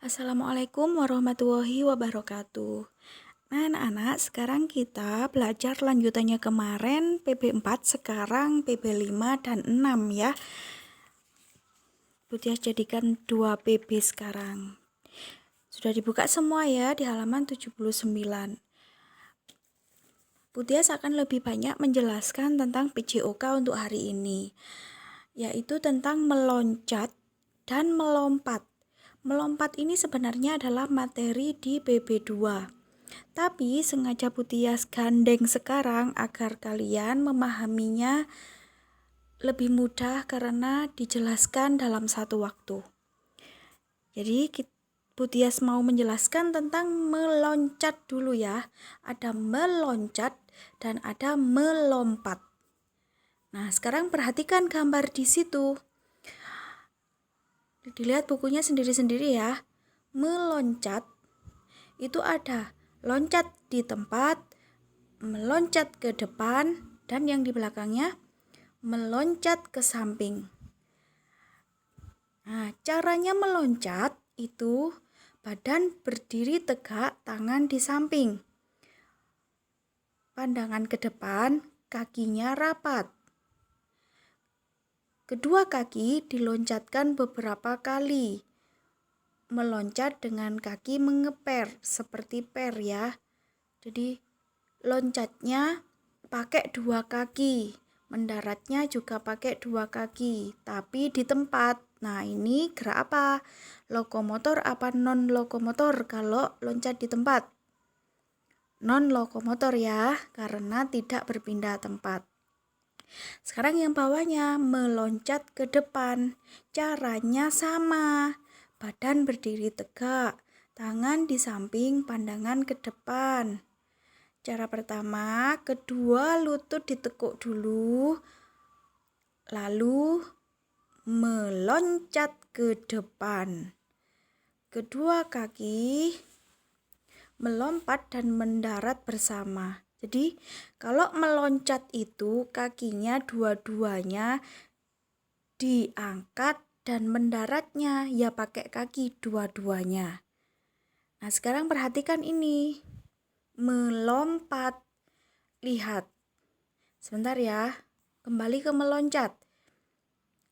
Assalamualaikum warahmatullahi wabarakatuh. Nah, anak-anak, sekarang kita belajar lanjutannya kemarin PB4, sekarang PB5 dan 6 ya. Butias jadikan 2 PB sekarang. Sudah dibuka semua ya di halaman 79. Butias akan lebih banyak menjelaskan tentang PJOK untuk hari ini, yaitu tentang meloncat dan melompat. Melompat ini sebenarnya adalah materi di PB2. Tapi sengaja Butias gandeng sekarang agar kalian memahaminya lebih mudah karena dijelaskan dalam satu waktu. Jadi Butias mau menjelaskan tentang meloncat dulu ya. Ada meloncat dan ada melompat. Nah, sekarang perhatikan gambar di situ. Dilihat bukunya sendiri-sendiri ya. Meloncat itu ada loncat di tempat, meloncat ke depan, dan yang di belakangnya meloncat ke samping. Nah, caranya meloncat itu badan berdiri tegak, tangan di samping. Pandangan ke depan, kakinya rapat. Kedua kaki diloncatkan beberapa kali. Meloncat dengan kaki mengeper seperti per ya. Jadi loncatnya pakai 2 kaki, mendaratnya juga pakai 2 kaki, tapi di tempat. Nah, ini gerak apa? Lokomotor apa non lokomotor kalau loncat di tempat? Non lokomotor ya, karena tidak berpindah tempat. Sekarang yang bawahnya meloncat ke depan. Caranya sama. Badan berdiri tegak, tangan di samping, pandangan ke depan. Cara pertama, kedua lutut ditekuk dulu, lalu meloncat ke depan. Kedua kaki melompat dan mendarat bersama. Jadi, kalau meloncat itu kakinya dua-duanya diangkat dan mendaratnya ya pakai kaki dua-duanya. Nah, sekarang perhatikan ini. Melompat. Lihat. Sebentar ya. Kembali ke meloncat.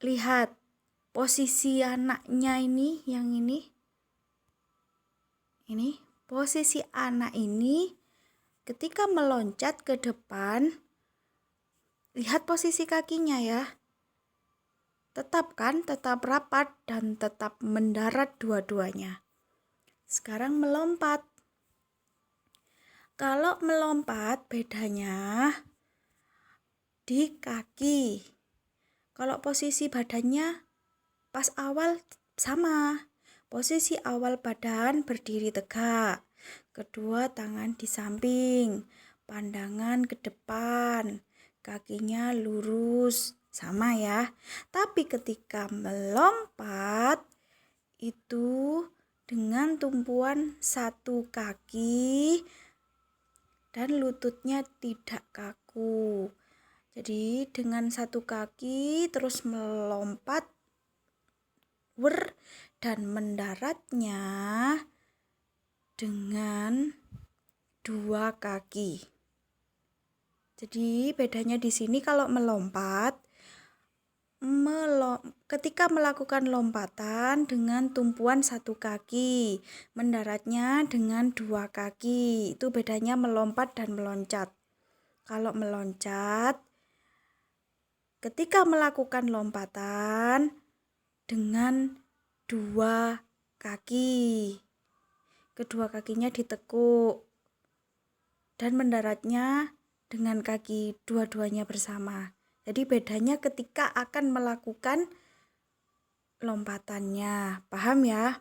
Lihat posisi anaknya ini, yang ini. Ini posisi anak ini ketika meloncat ke depan. Lihat posisi kakinya ya. Tetap rapat dan tetap mendarat dua-duanya. Sekarang melompat. Kalau melompat bedanya di kaki. Kalau posisi badannya pas awal sama. Posisi awal badan berdiri tegak. Kedua tangan di samping. Pandangan ke depan. Kakinya lurus. Sama ya. Tapi ketika melompat itu dengan tumpuan satu kaki dan lututnya tidak kaku. Jadi dengan satu kaki terus melompat dan mendaratnya dengan 2 kaki. Jadi bedanya di sini kalau melompat ketika melakukan lompatan dengan tumpuan satu kaki, mendaratnya dengan 2 kaki. Itu bedanya melompat dan meloncat. Kalau meloncat, ketika melakukan lompatan dengan 2 kaki. Kedua kakinya ditekuk dan mendaratnya dengan kaki dua-duanya bersama. Jadi bedanya ketika akan melakukan lompatannya. Paham ya?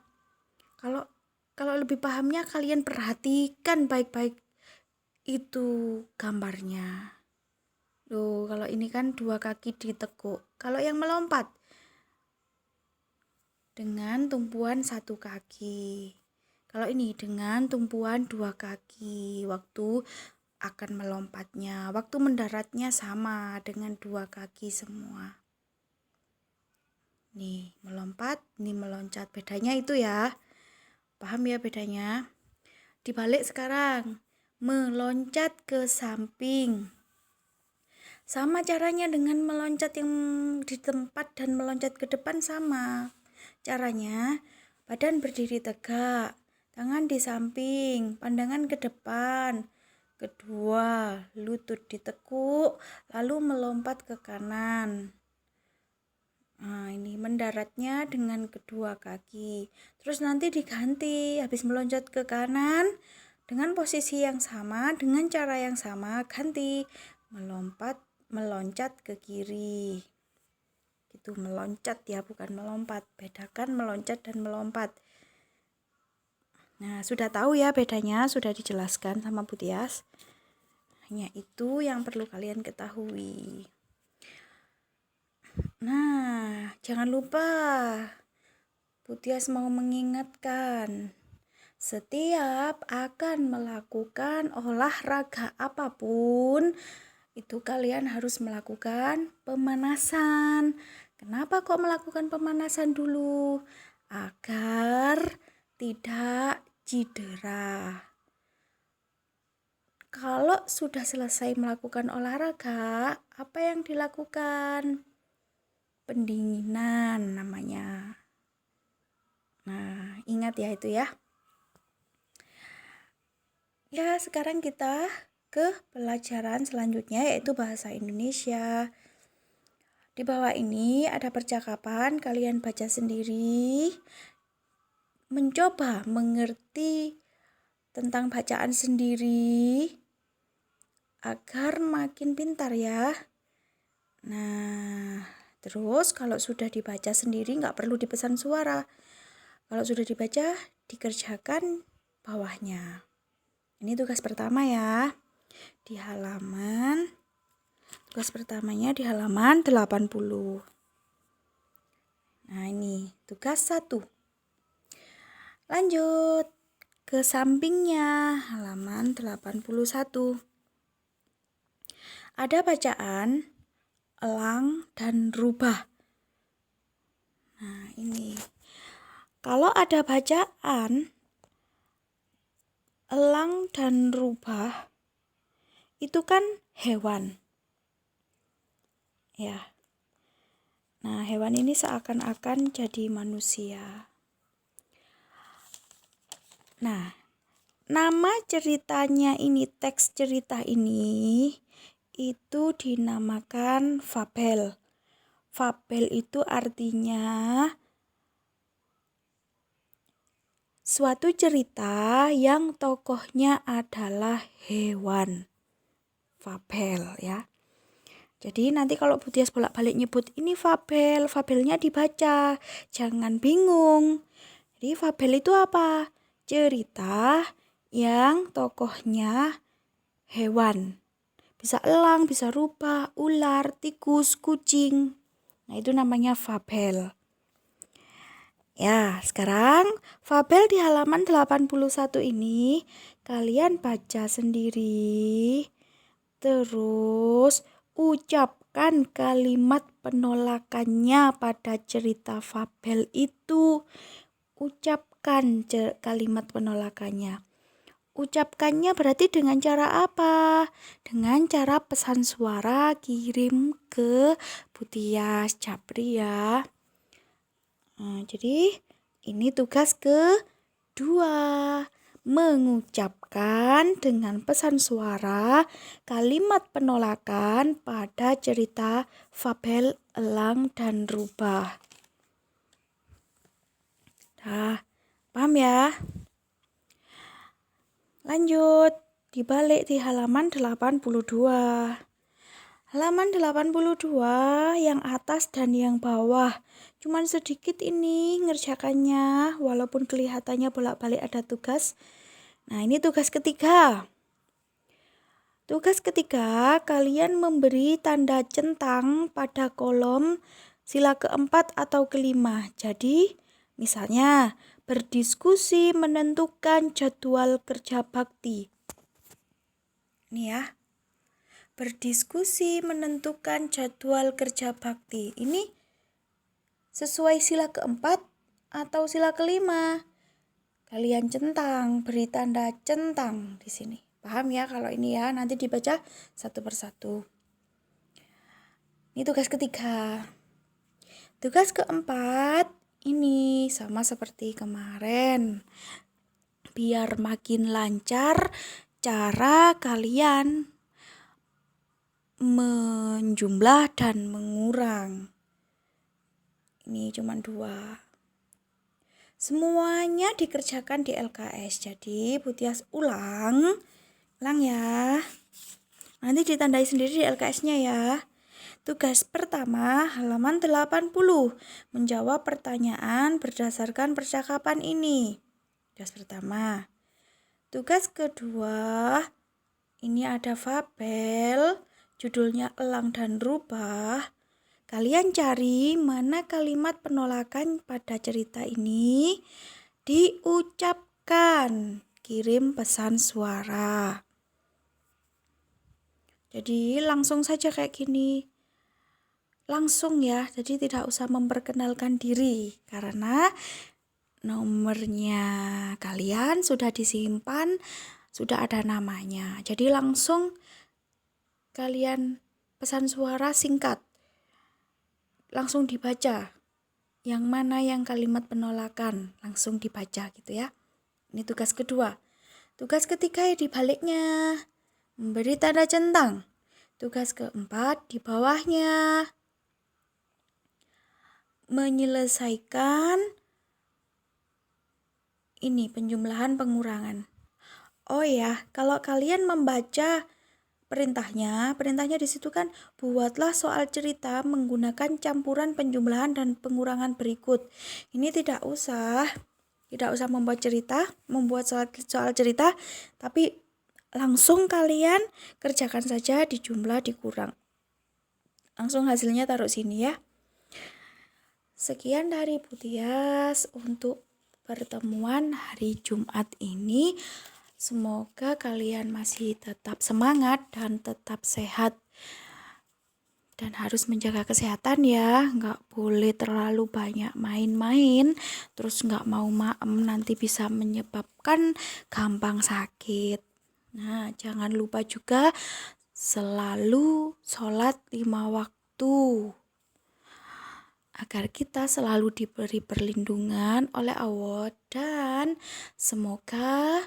Kalau lebih pahamnya kalian perhatikan baik-baik itu gambarnya. Loh, kalau ini kan 2 kaki ditekuk. Kalau yang melompat dengan tumpuan 1 kaki. Kalau ini dengan tumpuan 2 kaki. Waktu akan melompatnya. Waktu mendaratnya sama dengan 2 kaki semua. Nih, melompat, nih meloncat. Bedanya itu ya. Paham ya bedanya? Dibalik sekarang, meloncat ke samping. Sama caranya dengan meloncat yang di tempat dan meloncat ke depan sama. Caranya, badan berdiri tegak, tangan di samping, pandangan ke depan. Kedua, lutut ditekuk, lalu melompat ke kanan. Nah, ini mendaratnya dengan kedua kaki. Terus nanti diganti, habis meloncat ke kanan, dengan posisi yang sama, dengan cara yang sama, ganti meloncat ke kiri. Itu meloncat ya, bukan melompat. Bedakan meloncat dan melompat. Nah, sudah tahu ya bedanya, sudah dijelaskan sama Bu Tias. Hanya itu yang perlu kalian ketahui. Nah, jangan lupa Bu Tias mau mengingatkan, setiap akan melakukan olahraga apapun, itu kalian harus melakukan pemanasan. Kenapa kok melakukan pemanasan dulu? Agar tidak cedera. Kalau sudah selesai melakukan olahraga, apa yang dilakukan? Pendinginan namanya. Nah, ingat ya itu ya. Ya, sekarang kita ke pelajaran selanjutnya yaitu bahasa Indonesia. Di bawah ini ada percakapan, kalian baca sendiri. Mencoba mengerti tentang bacaan sendiri agar makin pintar ya. Nah, terus kalau sudah dibaca sendiri nggak perlu dipesan suara. Kalau sudah dibaca, dikerjakan bawahnya. Ini tugas pertama ya. Tugas pertamanya di halaman 80. Nah, ini tugas 1. Lanjut ke sampingnya, halaman 81. Ada bacaan elang dan rubah. Nah, ini. Kalau ada bacaan elang dan rubah, itu kan hewan. Ya. Nah, hewan ini seakan-akan jadi manusia. Nah, nama ceritanya ini, teks cerita ini itu dinamakan fabel. Fabel itu artinya suatu cerita yang tokohnya adalah hewan. Fabel ya. Jadi nanti kalau Bu Tias bolak-balik nyebut ini fabel, fabelnya dibaca. Jangan bingung. Jadi fabel itu apa? Cerita yang tokohnya hewan. Bisa elang, bisa rubah, ular, tikus, kucing. Nah, itu namanya fabel. Ya, sekarang fabel di halaman 81 ini kalian baca sendiri. Terus ucapkan kalimat penolakannya pada cerita fabel itu. Ucapkan kalimat penolakannya. Ucapkannya berarti dengan cara apa? Dengan cara pesan suara kirim ke Bu Tias Japri ya. Nah, jadi ini tugas kedua. Mengucapkan dengan pesan suara kalimat penolakan pada cerita fabel elang dan rubah. Nah, paham ya? Lanjut, dibalik di halaman 82. Halaman 82 yang atas dan yang bawah. Cuman sedikit ini ngerjakannya, walaupun kelihatannya bolak-balik ada tugas. Nah, ini tugas ketiga. Tugas ketiga, kalian memberi tanda centang pada kolom sila keempat atau kelima. Jadi, misalnya, berdiskusi menentukan jadwal kerja bakti. Ini ya. Berdiskusi menentukan jadwal kerja bakti. Ini sesuai sila keempat atau sila kelima. kalian centang, beri tanda centang di sini. Paham ya kalau ini ya? Nanti dibaca satu persatu. Ini tugas ketiga. Tugas keempat ini sama seperti kemarin. Biar makin lancar cara kalian menjumlah dan mengurang. Ini cuma 2. Semuanya dikerjakan di LKS. Jadi Butias ulang ya. Nanti ditandai sendiri di LKS-nya ya. Tugas pertama halaman 80. Menjawab pertanyaan berdasarkan percakapan ini. Tugas pertama. Tugas kedua, ini ada fabel, judulnya Elang dan Rubah. Kalian cari mana kalimat penolakan pada cerita ini diucapkan. Kirim pesan suara. Jadi langsung saja kayak gini. Langsung ya, jadi tidak usah memperkenalkan diri karena nomornya kalian sudah disimpan, sudah ada namanya. Jadi langsung kalian pesan suara singkat. Langsung dibaca. Yang mana yang kalimat penolakan, langsung dibaca gitu ya. Ini tugas kedua. Tugas ketiga ya dibaliknya. Memberi tanda centang. Tugas keempat di bawahnya. Menyelesaikan ini penjumlahan pengurangan. Oh ya, kalau kalian membaca perintahnya di situ kan buatlah soal cerita menggunakan campuran penjumlahan dan pengurangan berikut. Ini tidak usah membuat soal cerita, tapi langsung kalian kerjakan saja, dijumlah, dikurang. Langsung hasilnya taruh sini ya. Sekian dari Butias untuk pertemuan hari Jumat ini. Semoga kalian masih tetap semangat dan tetap sehat. Dan harus menjaga kesehatan ya. Nggak boleh terlalu banyak main-main. Terus nggak mau maem, nanti bisa menyebabkan gampang sakit. Nah, jangan lupa juga selalu sholat 5 waktu. Agar kita selalu diberi perlindungan oleh Allah, dan semoga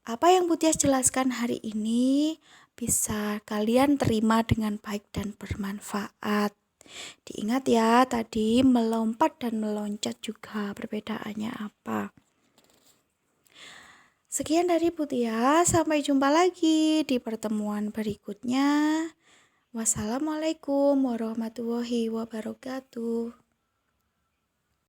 apa yang Butias jelaskan hari ini bisa kalian terima dengan baik dan bermanfaat. Diingat ya, tadi melompat dan meloncat juga perbedaannya apa. Sekian dari Butias, sampai jumpa lagi di pertemuan berikutnya. Wassalamualaikum warahmatullahi wabarakatuh.